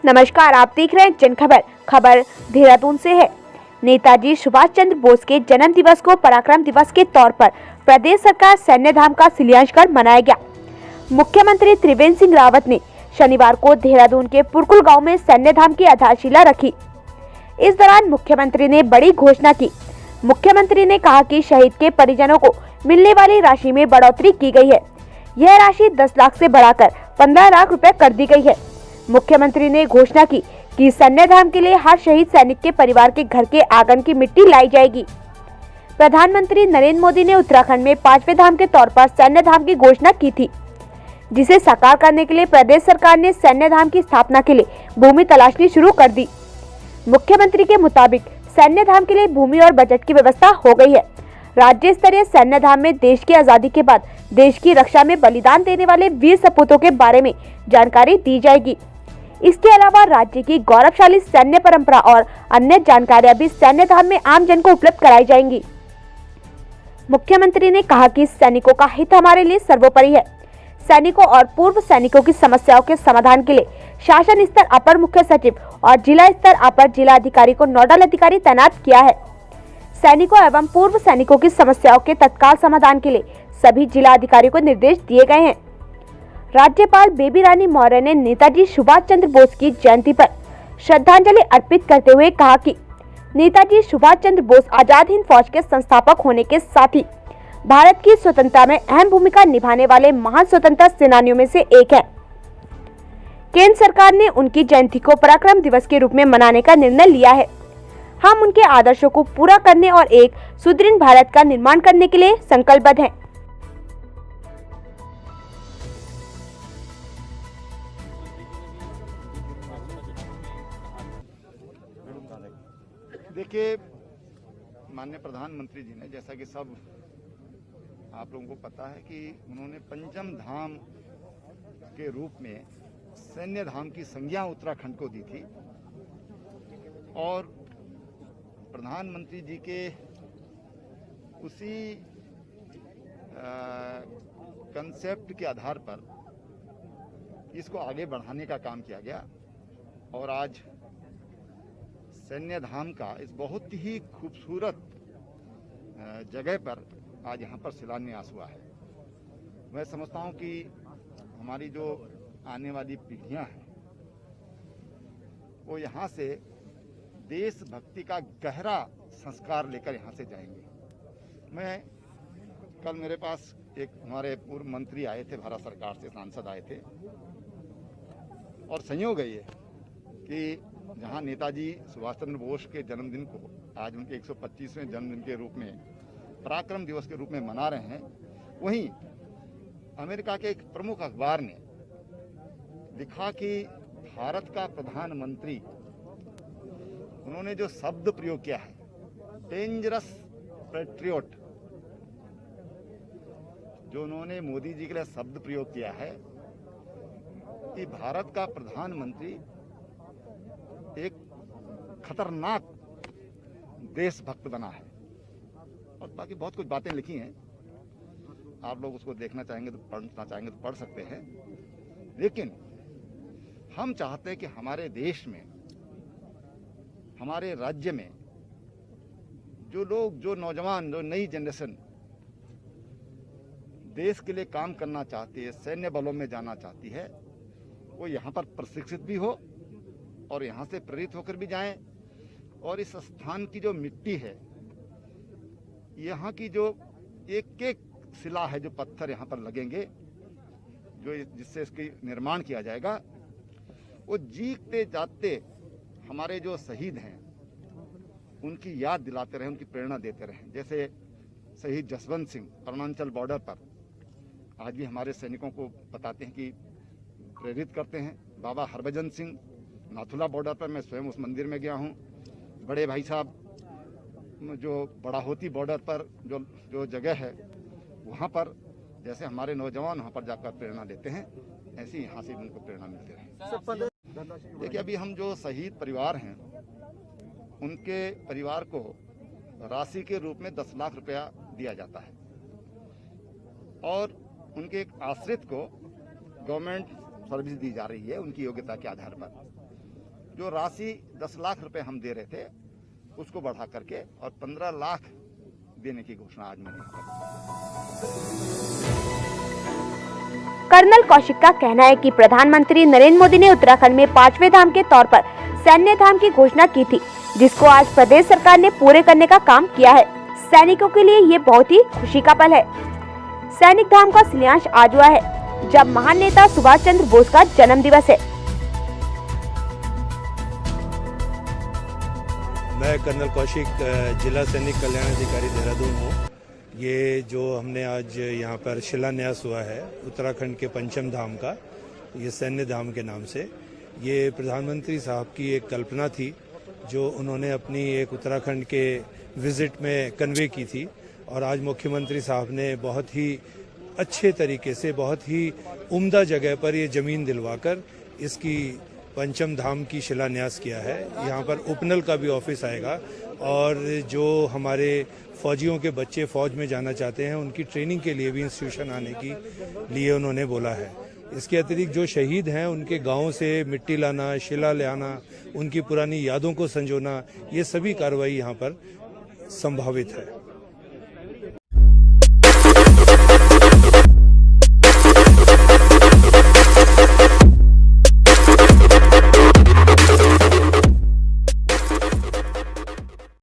नमस्कार, आप देख रहे हैं जन खबर देहरादून से है। नेताजी सुभाष चंद्र बोस के जन्म दिवस को पराक्रम दिवस के तौर पर प्रदेश सरकार सैन्य धाम का शिलान्यास कर मनाया गया। मुख्यमंत्री त्रिवेंद्र सिंह रावत ने शनिवार को देहरादून के पुरकुल गांव में सैन्य धाम की आधारशिला रखी। इस दौरान मुख्यमंत्री ने बड़ी घोषणा की। मुख्यमंत्री ने कहा कि शहीद के परिजनों को मिलने वाली राशि में बढ़ोतरी की गई है। यह राशि 10 लाख से बढ़ाकर 15 लाख रुपए कर दी गई है। मुख्यमंत्री ने घोषणा की कि सैन्य धाम के लिए हर शहीद सैनिक के परिवार के घर के आंगन की मिट्टी लाई जाएगी। प्रधानमंत्री नरेंद्र मोदी ने उत्तराखंड में 5वें धाम के तौर पर सैन्य धाम की घोषणा की थी, जिसे साकार करने के लिए प्रदेश सरकार ने सैन्य धाम की स्थापना के लिए भूमि तलाशनी शुरू कर दी। मुख्यमंत्री के मुताबिक सैन्य धाम के लिए भूमि और बजट की व्यवस्था हो गई है। राज्य स्तरीय सैन्य धाम में देश की आजादी के बाद देश की रक्षा में बलिदान देने वाले वीर सपूतों के बारे में जानकारी दी जाएगी। इसके अलावा राज्य की गौरवशाली सैन्य परंपरा और अन्य जानकारियां भी सैन्य धाम में आम जन को उपलब्ध कराई जाएंगी। मुख्यमंत्री ने कहा कि सैनिकों का हित हमारे लिए सर्वोपरि है। सैनिकों और पूर्व सैनिकों की समस्याओं के समाधान के लिए शासन स्तर अपर मुख्य सचिव और जिला स्तर अपर जिला अधिकारी को नोडल अधिकारी तैनात किया है। सैनिकों एवं पूर्व सैनिकों की समस्याओं के तत्काल समाधान के लिए सभी जिला अधिकारियों को निर्देश दिए गए हैं। राज्यपाल बेबी रानी मौर्य ने नेताजी सुभाष चंद्र बोस की जयंती पर श्रद्धांजलि अर्पित करते हुए कहा कि नेताजी सुभाष चंद्र बोस आजाद हिंद फौज के संस्थापक होने के साथ ही भारत की स्वतंत्रता में अहम भूमिका निभाने वाले महान स्वतंत्रता सेनानियों में से एक है। केंद्र सरकार ने उनकी जयंती को पराक्रम दिवस के रूप में मनाने का निर्णय लिया है। हम उनके आदर्शों को पूरा करने और एक सुदृढ़ भारत का निर्माण करने के लिए संकल्पबद्ध हैं। देखिए, माननीय प्रधानमंत्री जी ने, जैसा कि सब आप लोगों को पता है कि उन्होंने पंचम धाम के रूप में सैन्य धाम की संज्ञा उत्तराखंड को दी थी और प्रधानमंत्री जी के उसी कंसेप्ट के आधार पर इसको आगे बढ़ाने का काम किया गया और आज सैन्य धाम का इस बहुत ही खूबसूरत जगह पर आज यहाँ पर शिलान्यास हुआ है। मैं समझता हूँ कि हमारी जो आने वाली पीढ़ियाँ हैं वो यहाँ से देशभक्ति का गहरा संस्कार लेकर यहाँ से जाएंगे। मैं कल मेरे पास एक हमारे पूर्व मंत्री आए थे, भारत सरकार से सांसद आए थे और संयोग है ये कि जहाँ नेताजी सुभाष चंद्र बोस के जन्मदिन को आज उनके 125वें जन्मदिन के रूप में पराक्रम दिवस के रूप में मना रहे हैं, वहीं अमेरिका के एक प्रमुख अखबार ने लिखा कि भारत का प्रधानमंत्री, उन्होंने जो शब्द प्रयोग किया है डेंजरस पैट्रियट, जो उन्होंने मोदी जी के लिए शब्द प्रयोग किया है कि भारत का प्रधानमंत्री एक खतरनाक देशभक्त बना है। और बाकी बहुत कुछ बातें लिखी हैं, आप लोग उसको देखना चाहेंगे तो पढ़ना चाहेंगे तो पढ़ सकते हैं। लेकिन हम चाहते हैं कि हमारे देश में, हमारे राज्य में जो लोग, जो नौजवान, जो नई जनरेशन देश के लिए काम करना चाहती है, सैन्य बलों में जाना चाहती है, वो यहाँ पर प्रशिक्षित भी हो और यहाँ से प्रेरित होकर भी जाएं और इस स्थान की जो मिट्टी है, यहाँ की जो एक एक शिला है, जो पत्थर यहाँ पर लगेंगे, जो जिससे इसकी निर्माण किया जाएगा, वो जीते जाते हमारे जो शहीद हैं उनकी याद दिलाते रहें, उनकी प्रेरणा देते रहें। जैसे शहीद जसवंत सिंह अरुणाचल बॉर्डर पर आज भी हमारे सैनिकों को बताते हैं कि प्रेरित करते हैं। बाबा हरभजन सिंह नाथुला बॉर्डर पर, मैं स्वयं उस मंदिर में गया हूँ। बड़े भाई साहब जो बड़ाहोती बॉर्डर पर जो जगह है, वहाँ पर जैसे हमारे नौजवान वहाँ पर जाकर प्रेरणा लेते हैं, ऐसी यहाँ से उनको प्रेरणा मिलती रहे। देखिए, अभी हम जो शहीद परिवार हैं उनके परिवार को राशि के रूप में 10 लाख रुपया दिया जाता है और उनके एक आश्रित को गवर्नमेंट सर्विस दी जा रही है उनकी योग्यता के आधार पर। जो राशि 10 लाख रुपए हम दे रहे थे उसको बढ़ा करके और 15 लाख देने की घोषणा आज मैंने की। कर्नल कौशिक का कहना है कि प्रधानमंत्री नरेंद्र मोदी ने उत्तराखंड में 5वें धाम के तौर पर सैन्य धाम की घोषणा की थी, जिसको आज प्रदेश सरकार ने पूरे करने का काम किया है। सैनिकों के लिए ये बहुत ही खुशी का पल है। सैनिक धाम का शिलान्यास आज हुआ है, जब महान नेता सुभाष चंद्र बोस का जन्म दिवस है। मैं कर्नल कौशिक, जिला सैनिक कल्याण अधिकारी देहरादून हूँ। ये जो हमने आज यहाँ पर शिलान्यास हुआ है उत्तराखंड के पंचम धाम का, ये सैन्य धाम के नाम से, ये प्रधानमंत्री साहब की एक कल्पना थी जो उन्होंने अपनी एक उत्तराखंड के विजिट में कन्वे की थी, और आज मुख्यमंत्री साहब ने बहुत ही अच्छे तरीके से, बहुत ही उम्दा जगह पर ये ज़मीन दिलवाकर इसकी पंचम धाम की शिलान्यास किया है। यहाँ पर उपनल का भी ऑफिस आएगा, और जो हमारे फौजियों के बच्चे फौज में जाना चाहते हैं उनकी ट्रेनिंग के लिए भी इंस्टीट्यूशन आने की लिए उन्होंने बोला है। इसके अतिरिक्त जो शहीद हैं उनके गाँव से मिट्टी लाना, शिला लाना, उनकी पुरानी यादों को संजोना, ये सभी कार्रवाई यहाँ पर संभावित है।